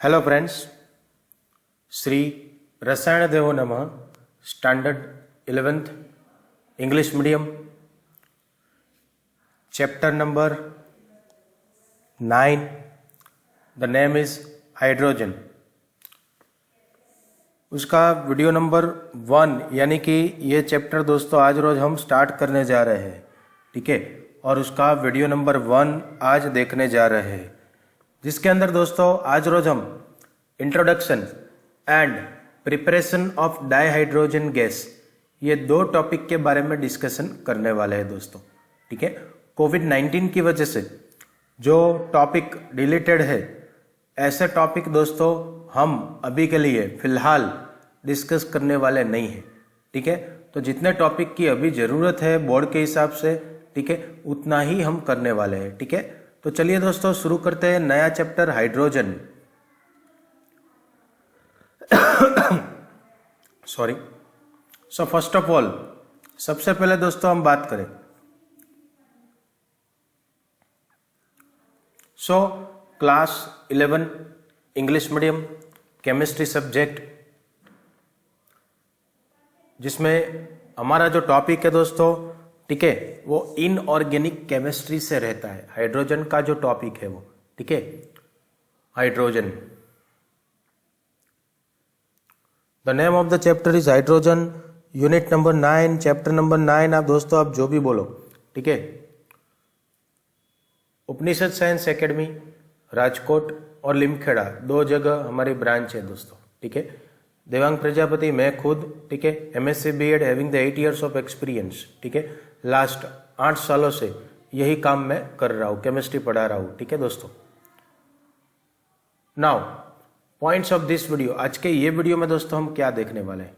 Hello friends, Shri रसायन देवो नमः। Standard 11th English medium, chapter number 9। The name is hydrogen. उसका वीडियो नंबर 1 यानी कि ये चैप्टर दोस्तों आज रोज हम स्टार्ट करने जा रहे हैं, ठीक है। और उसका वीडियो नंबर 1 आज देखने जा रहे हैं, जिसके अंदर दोस्तों आज रोज हम introduction and preparation of dihydrogen gas, ये 2 टॉपिक के बारे में डिस्कशन करने वाले हैं दोस्तों, ठीक है। कोविड-19 की वजह से जो टॉपिक डिलीटेड है, ऐसे टॉपिक दोस्तों हम अभी के लिए फिलहाल डिस्कस करने वाले नहीं हैं, ठीक है। तो जितने टॉपिक की अभी ज़रूरत है बोर्ड के हिसाब से, ठीक है, उतना ही हम करने वाले हैं, ठीक है। तो चलिए दोस्तों शुरू करते हैं नया chapter hydrogen. Sorry. So first of all, सबसे पहले दोस्तों हम बात करें class 11 English medium chemistry subject, जिसमें हमारा जो टॉपिक है दोस्तों, ठीक है, वो इनऑर्गेनिक केमिस्ट्री से रहता है। हाइड्रोजन का जो टॉपिक है वो, ठीक है, hydrogen. The name of the chapter is hydrogen, unit number 9, chapter number 9। आप दोस्तों आप जो भी बोलो, ठीक है। उपनिषद साइंस एकेडमी राजकोट और लिमखेड़ा 2 जगह हमारी ब्रांच है दोस्तों, ठीक है। देवांग प्रजापति, मैं खुद, ठीक है, MSc BEd having the 8 years of experience, ठीक है। लास्ट 8 सालों से यही काम मैं कर रहा हूँ, केमिस्ट्री पढ़ा रहा हूँ, ठीक है दोस्तों। Now points of this video, आज के ये वीडियो में दोस्तों हम क्या देखने वाले हैं।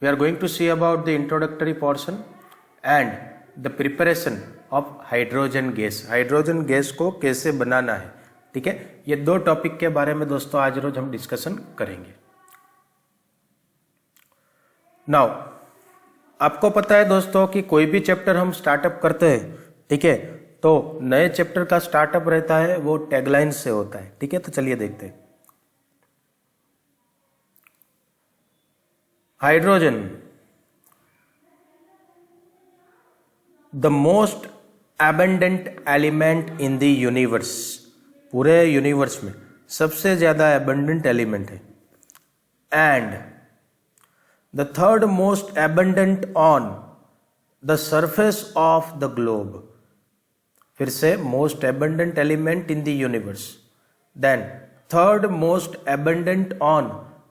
We are going to see about the introductory portion and the preparation of hydrogen gas. Hydrogen gas को कैसे बनाना है, ठीक है। ये 2 टॉपिक के बारे में दोस्तों आज रोज हम डिस्कशन करेंगे। नाउ आपको पता है दोस्तों कि कोई भी चैप्टर हम स्टार्टअप करते हैं, ठीक है, तो नए चैप्टर का स्टार्टअप रहता है वो टैगलाइन से होता है, ठीक है। तो चलिए देखते हैं। Hydrogen, the most abundant element in the universe. पूरे यूनिवर्स में सबसे ज्यादा एबंडेंट एलिमेंट है। And the third most abundant on the surface of the globe. फिर से, most abundant element in the universe, then third most abundant on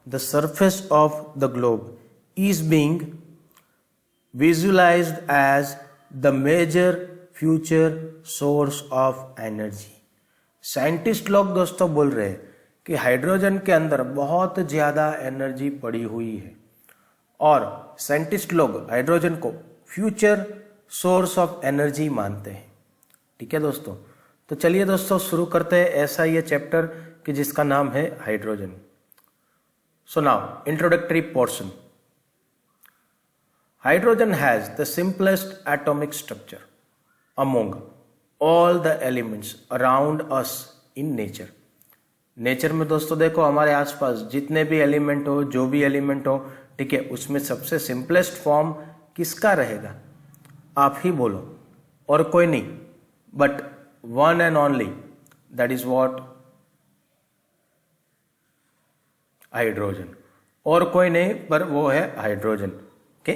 the surface of the globe is being visualized as the major future source of energy. Scientist लोग दोस्तों बोल रहे हैं कि hydrogen के अंदर बहुत ज्यादा एनर्जी पड़ी हुई है, और साइंटिस्ट लोग हाइड्रोजन को फ्यूचर सोर्स ऑफ एनर्जी मानते हैं, ठीक है दोस्तों। तो चलिए दोस्तों शुरू करते हैं ऐसा ये चैप्टर कि जिसका नाम है hydrogen. So now introductory portion. Hydrogen has the simplest atomic structure among all the elements around us in nature. Nature में दोस्तों देखो, हमारे आसपास जितने भी एलिमेंट हो, जो भी एलिमेंट हो, ठीक है, उसमें सबसे सिंपलेस्ट फॉर्म किसका रहेगा? आप ही बोलो, और कोई नहीं, but one and only, that is what? Hydrogen. और कोई नहीं, पर वो है hydrogen, okay.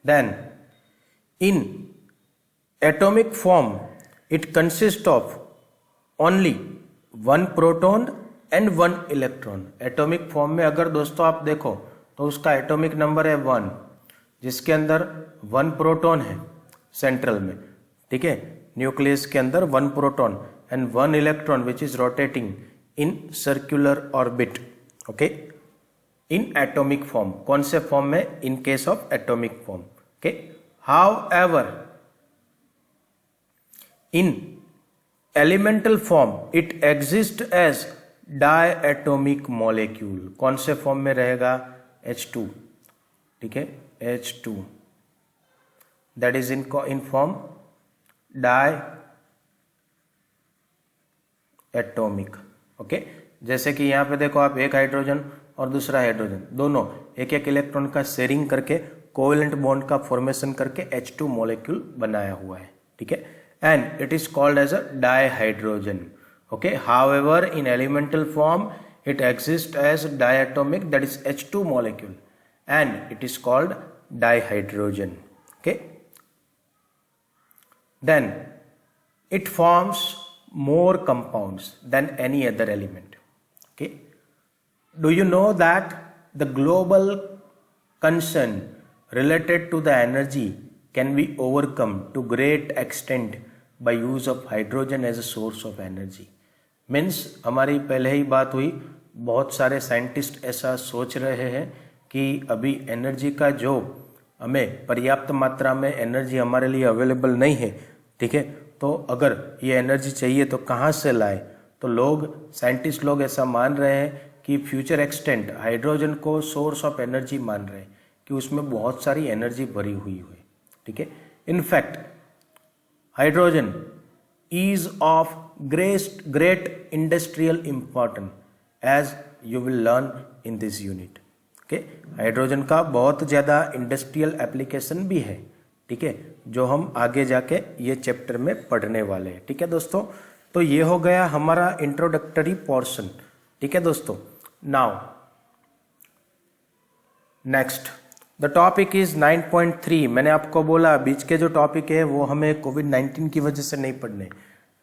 Then in atomic form it consist of only 1 proton and 1 electron. Atomic form में अगर दोस्तों आप देखो तो उसका एटॉमिक नंबर है 1, जिसके अंदर 1 प्रोटॉन है सेंट्रल में, ठीक है। न्यूक्लियस के अंदर 1 proton and 1 electron which is rotating in circular orbit, okay, in atomic form. कौन से फॉर्म में? In case of atomic form, okay. However in elemental form it exists as diatomic molecule। कौन से फॉर्म में रहेगा? H2, ठीक है, H2, that is in form diatomic. Okay, जैसे कि यहाँ पे देखो आप, एक हाइड्रोजन और दूसरा हाइड्रोजन, दोनों एक एक इलेक्ट्रॉन का शेयरिंग करके कोवेलेंट बॉन्ड का फॉर्मेशन करके H2 मॉलिक्यूल बनाया हुआ है, ठीक है, and it is called as a dihydrogen. Okay, however in elemental form it exists as diatomic, that is H2 molecule, and it is called dihydrogen. Okay, then it forms more compounds than any other element. Okay, do you know that the global concern related to the energy can be overcome to great extent by use of hydrogen as a source of energy? Means हमारी पहले ही बात हुई, बहुत सारे scientist ऐसा सोच रहे हैं कि अभी एनर्जी का जो हमें पर्याप्त मात्रा में एनर्जी हमारे लिए अवेलेबल नहीं है, ठीक है, तो अगर ये एनर्जी चाहिए तो कहाँ से लाए, तो लोग, साइंटिस्ट लोग ऐसा मान रहे हैं कि फ्यूचर एक्सटेंट हाइड्रोजन को सोर्स ऑफ एनर्जी मान रहे हैं कि उसमें बहुत सारी एनर्जी भरी हुई है, ठीक है। In fact hydrogen is of great industrial importance as you will learn in this unit. Okay, hydrogen का बहुत ज़्यादा इंडस्ट्रियल एप्लीकेशन भी है, ठीक है, जो हम आगे जाके ये चैप्टर में पढ़ने वाले हैं, ठीक है दोस्तों। तो ये हो गया हमारा इंट्रोडक्टरी पोर्शन, ठीक है दोस्तों। Now next the topic is 9.3। मैंने आपको बोला बीच के जो टॉपिक है वो हमें कोविड-19 की वजह से नहीं पढ़ने,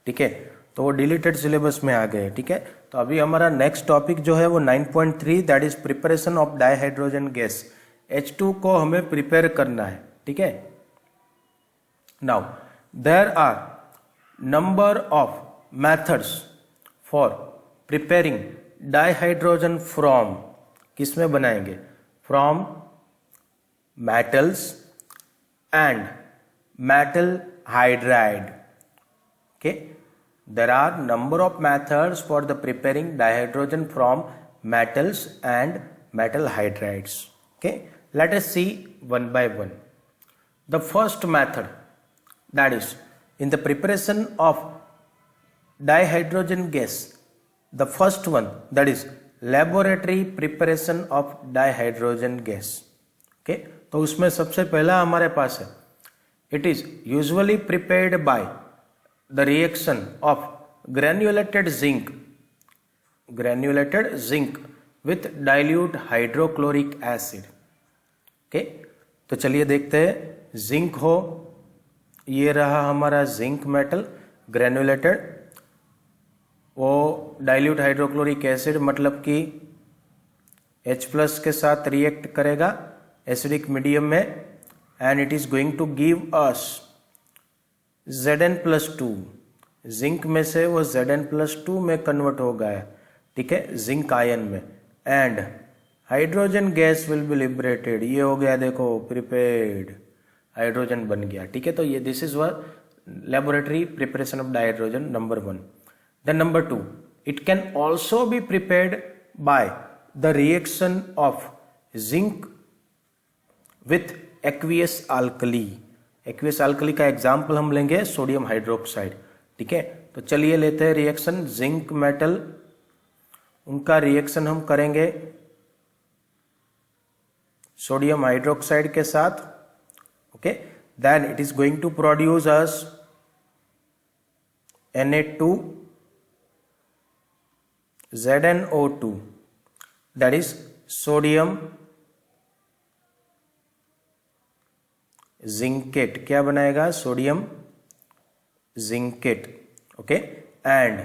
ठीक है, तो वो डिलीटेड सिलेबस में आ गए, ठीक है। तो अभी हमारा नेक्स्ट टॉपिक जो है वो 9.3, that is preparation of dihydrogen gas. H2 को हमें प्रिपेयर करना है, ठीक है। Now there are number of methods for preparing dihydrogen from, किसमें बनाएंगे, from metals and metal hydride. Okay, there are number of methods for the preparing dihydrogen from metals and metal hydrides. Okay, let us see one by one. The first method, that is in the preparation of dihydrogen gas, the first one, that is laboratory preparation of dihydrogen gas. Okay, तो उसमें सबसे पहला हमारे पास है, it is usually prepared by the reaction of granulated zinc with dilute hydrochloric acid. Okay, तो चलिए देखते हैं। जिंक हो, ये रहा हमारा जिंक मेटल ग्रेन्युलेटेड, वो डाइल्यूट हाइड्रोक्लोरिक एसिड मतलब कि H+ के साथ रिएक्ट करेगा एसिडिक मीडियम में, and it is going to give us Zn+2। Zinc में से वो Zn+2 में कन्वर्ट हो गया, ठीक है, जिंक आयन में, and hydrogen gas will be liberated. ये हो गया देखो प्रिपेयर्ड, हाइड्रोजन बन गया, ठीक है। तो ये this is our laboratory preparation of dihydrogen number 1। Then number 2, it can also be prepared by the reaction of zinc with aqueous alkali. Aqueous alkali का एग्जाम्पल हम लेंगे सोडियम हाइड्रोक्साइड, ठीक है। तो चलिए लेते हैं रिएक्शन, जिंक मेटल, उनका रिएक्शन हम करेंगे सोडियम हाइड्रोक्साइड के साथ। Okay, then it is going to produce us Na2 ZnO2, that is sodium zincate. क्या बनाएगा, sodium zincate. Okay, and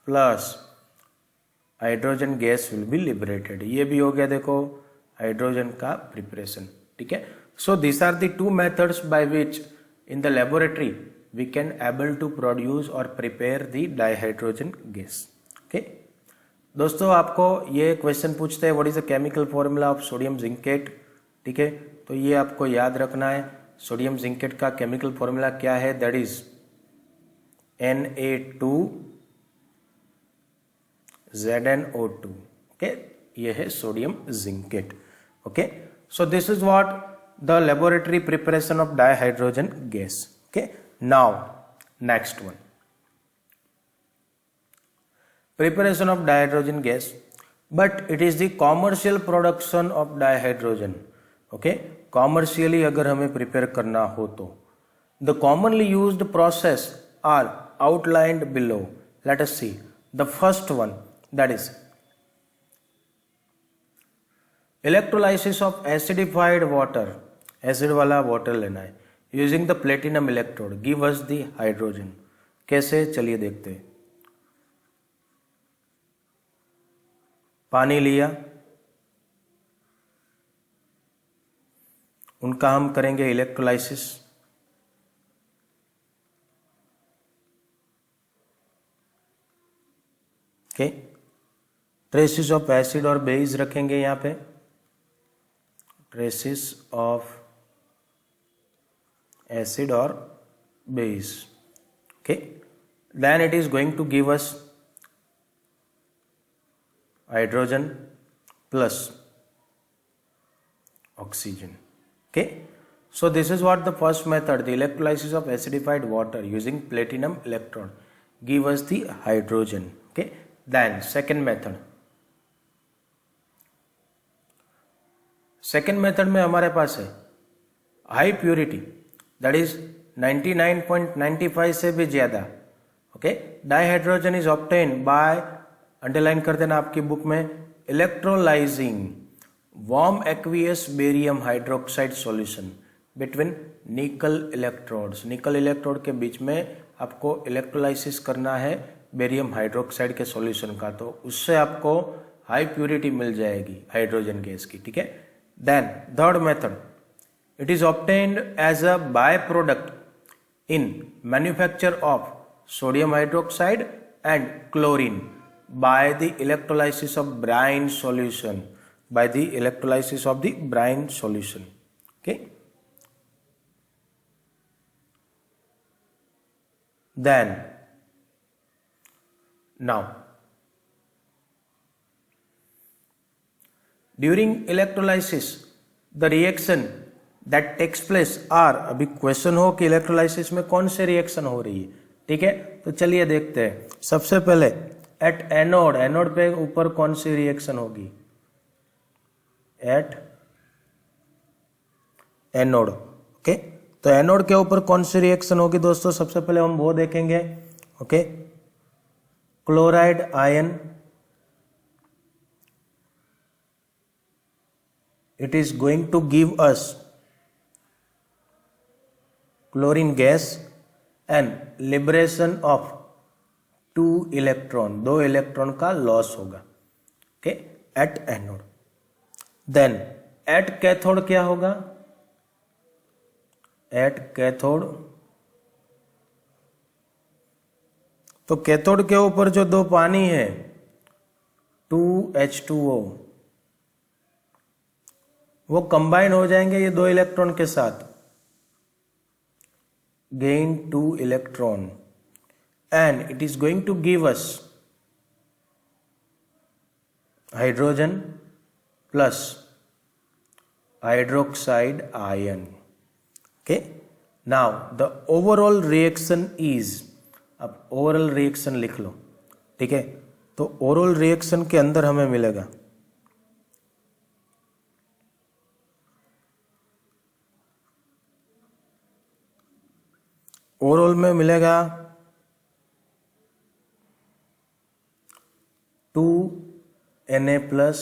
plus hydrogen gas will be liberated. ये भी हो गया देखो हाइड्रोजन का प्रिपरेशन, ठीक है। So this are the 2 methods by which in the laboratory we can able to produce और prepare the dihydrogen gas. Okay दोस्तों, आपको ये क्वेश्चन पूछते हैं what is the chemical formula of sodium zincate, ठीक है, तो ये आपको याद रखना है। सोडियम जिंकेट का केमिकल फॉर्मूला क्या है, that is Na2 ZnO2। Okay, ये है sodium zincate. Okay, so this is what the laboratory preparation of dihydrogen gas. Okay, now Next one, preparation of dihydrogen gas, but it is the commercial production of dihydrogen. Okay, commercially अगर हमें prepare करना हो तो the commonly used process are outlined below. Let us see the first one, that is electrolysis of acidified water. Acid वाला water लेना है using the platinum electrode give us the hydrogen. कैसे, चलिए देखते हैं. पानी लिया, उनका हम करेंगे electrolysis. Okay, traces of acid और बेस रखेंगे यहां पे, traces of acid or base. Okay, then it is going to give us hydrogen plus oxygen. Okay, so this is what the first method, the electrolysis of acidified water using platinum electrode give us the hydrogen. Okay, then second method में हमारे पास है high purity, that is 99.95 से भी ज्यादा. Okay, dihydrogen is obtain bye, underline कर देना आपकी बुक में, electrolysing warm aqueous barium hydroxide solution between निकल इलेक्ट्रोड्स. निकल इलेक्ट्रोड के बीच में आपको इलेक्ट्रोलाइसिस करना है बेरियम हाइड्रोक्साइड के सॉल्यूशन का, तो उससे आपको हाई प्योरिटी मिल जाएगी हाइड्रोजन गैस की. ठीक है, then third method, it is obtained as a byproduct in manufacture of sodium hydroxide and chlorine by the electrolysis of brine solution, by the electrolysis of the brine solution. Okay, then now during electrolysis the reaction that takes place are, अभी question हो कि electrolysis में कौन से reaction हो रही है. ठीक है, तो चलिए देखते हैं. सबसे पहले एट एनोड, एनोड पे ऊपर कौन सी रिएक्शन होगी, एट एनोड. ओके, तो एनोड के ऊपर कौन सी रिएक्शन होगी दोस्तों, सबसे पहले हम वो देखेंगे. Okay, chloride ion, it is going to give us chlorine gas and liberation of 2 electron, 2 electron का लॉस होगा. Okay, at anode. Then at cathode क्या होगा, एट कैथोड, तो कैथोड के ऊपर जो दो पानी है 2H2O, वो कंबाइन हो जाएंगे ये 2 इलेक्ट्रॉन के साथ, gain 2 electron, and it is going to give us hydrogen plus hydroxide ion. Okay, now the overall reaction is, अब ओवरऑल रिएक्शन लिख लो. ठीक है, तो ओवरऑल रिएक्शन के अंदर हमें मिलेगा ओवरऑल में मिलेगा 2Na plus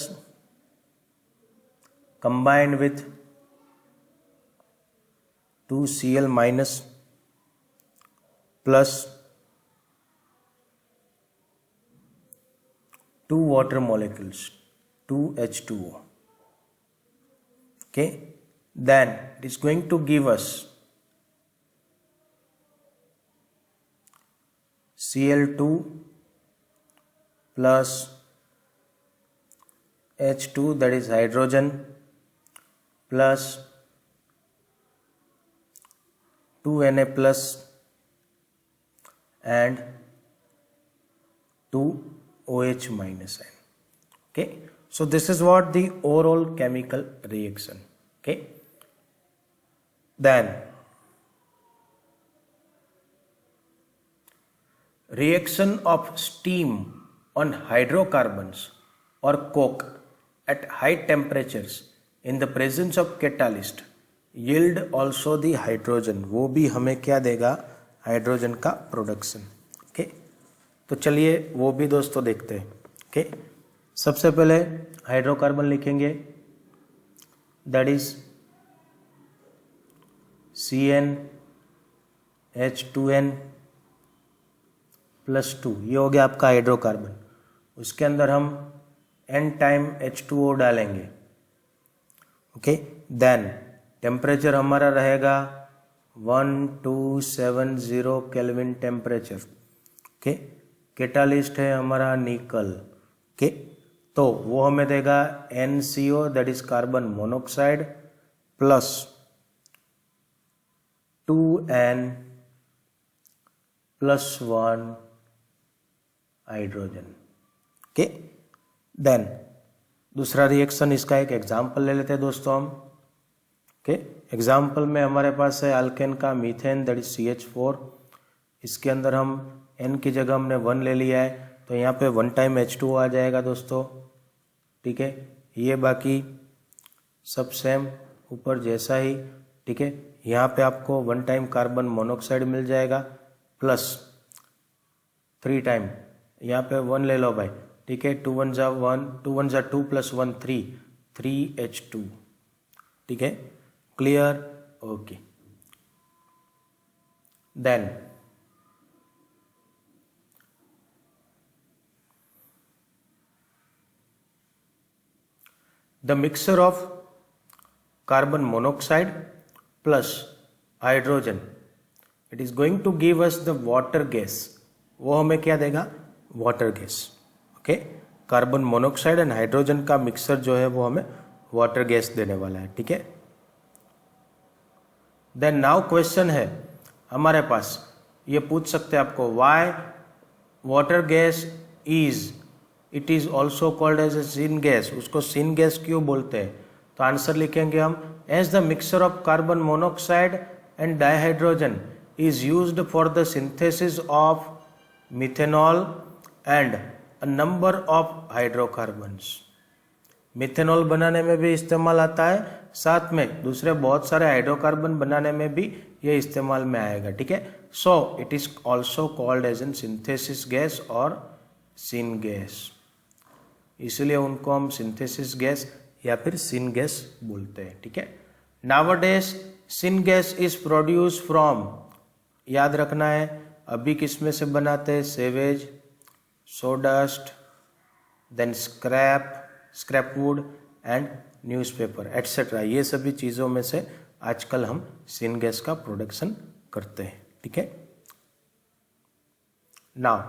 combined with 2Cl minus plus 2 water molecules 2H2O. Okay, then it is going to give us Cl2 plus H2, that is hydrogen, plus 2Na plus and 2OH minus n. Okay, so this is what the overall chemical reaction. Okay, then reaction of steam on hydrocarbons or coke at high temperatures in the presence of catalyst yield also the hydrogen, वो भी हमें क्या देगा, hydrogen का production. Okay, तो चलिए वो भी दोस्तों देखते हैं। ओके, सबसे पहले हाइड्रोकार्बन लिखेंगे, दैट इज CnH2n +2, ये हो गया आपका हाइड्रोकार्बन। उसके अंदर हम n टाइम H2O डालेंगे। ओके, देन टेम्परेचर हमारा रहेगा 1270 केल्विन टेम्परेचर। ओके, कैटालिस्ट है हमारा निकल। ओके, तो वो हमें देगा NCO, that is carbon monoxide, plus 2n + 1 hydrogen. Okay, then दूसरा रिएक्शन, इसका एक एग्जाम्पल ले लेते हैं दोस्तों हम। ओके, एग्जाम्पल में हमारे पास है अल्केन का मीथेन, दैट इज CH4। इसके अंदर हम n की जगह हमने 1 ले लिया है, तो यहाँ पे 1 टाइम H2O आ जाएगा दोस्तों। ठीक है, ये बाकी सब सेम ऊपर जैसा ही। ठीक है, यहाँ पे आपको 1 टाइम कार्बन मोनोऑक्साइड मिल जाएगा, प्लस 3 टाइम, यहाँ पे 1 ले लो भाई। ठीक है, 2 1 = 1, 2 1 = 2 + 1 3, 3H2। ठीक है, clear? Okay, then the mixture of carbon monoxide plus hydrogen, it is going to give us the water gas। वो हमें क्या देगा, water gas. Okay, carbon monoxide and hydrogen का मिक्सर जो है वो हमें वाटर गैस देने वाला है। ठीक है, देन नाउ क्वेश्चन है हमारे पास, ये पूछ सकते हैं आपको, why water gas it is also called as a syn gas, उसको सिन गैस क्यों बोलते हैं? तो आंसर लिखेंगे हम, as the mixture of carbon monoxide and dihydrogen is used for the synthesis of methanol and a number of hydrocarbons. Methanol बनाने में भी इस्तेमाल आता है, साथ में दूसरे बहुत सारे हाइड्रोकार्बन बनाने में भी ये इस्तेमाल में आएगा। ठीक है, so it is also called as an synthesis gas और सिन गैस, इसलिए उनको हम सिंथेसिस गैस या फिर सिन गैस बोलते हैं। ठीक है, nowadays syn gas is produce from, याद रखना है अभी किस में से बनाते हैं, sewage, sawdust, then scrap wood and newspaper et cetera, ये सभी चीज़ों में से आजकल हम सिन गैस का प्रोडक्शन करते हैं। ठीक है, now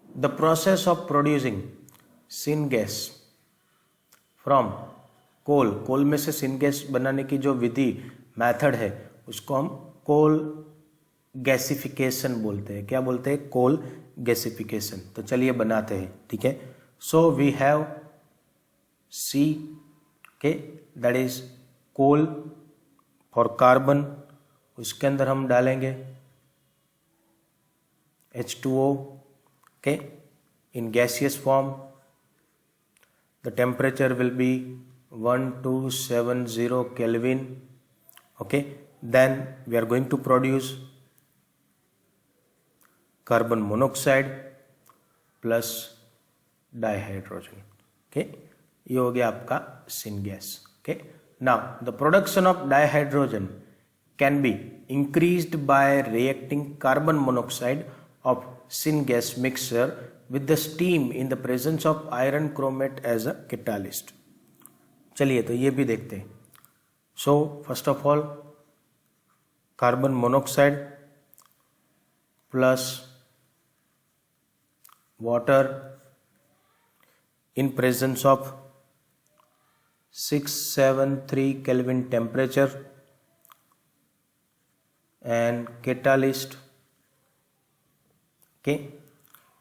the process of producing syn gas from coal में से सिन गैस बनाने की जो विधि, मेथड है, उसको हम कोल गैसिफिकेशन बोलते हैं। क्या बोलते हैं? Coal gasification. तो चलिए बनाते हैं। ठीक है, so we have C, okay, that is coal for carbon, उसके अंदर हम डालेंगे H2O, okay, in gaseous form. The temperature will be 1270 Kelvin. Okay, then we are going to produce carbon monoxide plus dihydrogen. Okay, ये हो गया आपका syn gas. Okay, now the production of dihydrogen can be increased by reacting carbon monoxide of syngas mixture with the steam in the presence of iron chromate as a catalyst। चलिए तो ये भी देखते हैं। So first of all carbon monoxide plus water in presence of 673 Kelvin temperature and catalyst, okay,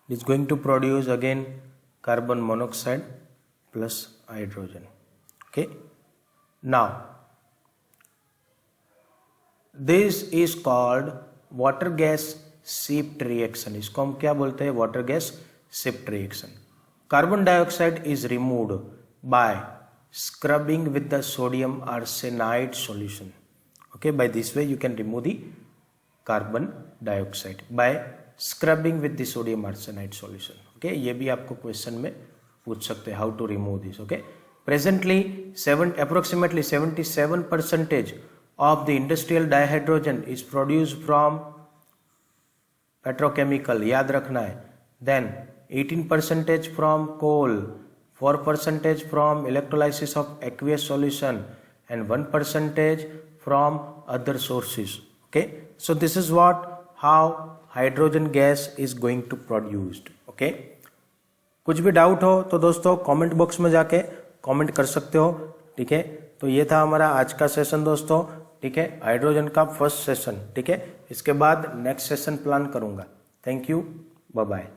it is going to produce again carbon monoxide plus hydrogen. Okay, now this is called water gas shift reaction. इसको हम क्या बोलते हैं? Water gas shift reaction. Carbon dioxide is removed by scrubbing with the sodium arsenide solution. Okay, by this way you can remove the carbon dioxide by scrubbing with the sodium arsenide solution. Okay, ये भी आपको question में पूछ सकते हैं, how to remove this. Okay, presently approximately 77% of the industrial dihydrogen is produced from petrochemical, याद रखना है. Then 18% from coal, 4% from electrolysis of aqueous solution, and 1% from other sources. Okay, so this is how hydrogen gas is going to produced. Okay, कुछ भी doubt हो तो दोस्तों comment box में जाके कमेंट कर सकते हो. ठीक है, तो ये था हमारा आज का सेशन दोस्तों. ठीक है, हाइड्रोजन का फर्स्ट सेशन. ठीक है, इसके बाद नेक्स्ट सेशन प्लान करूंगा. Thank you, bye bye.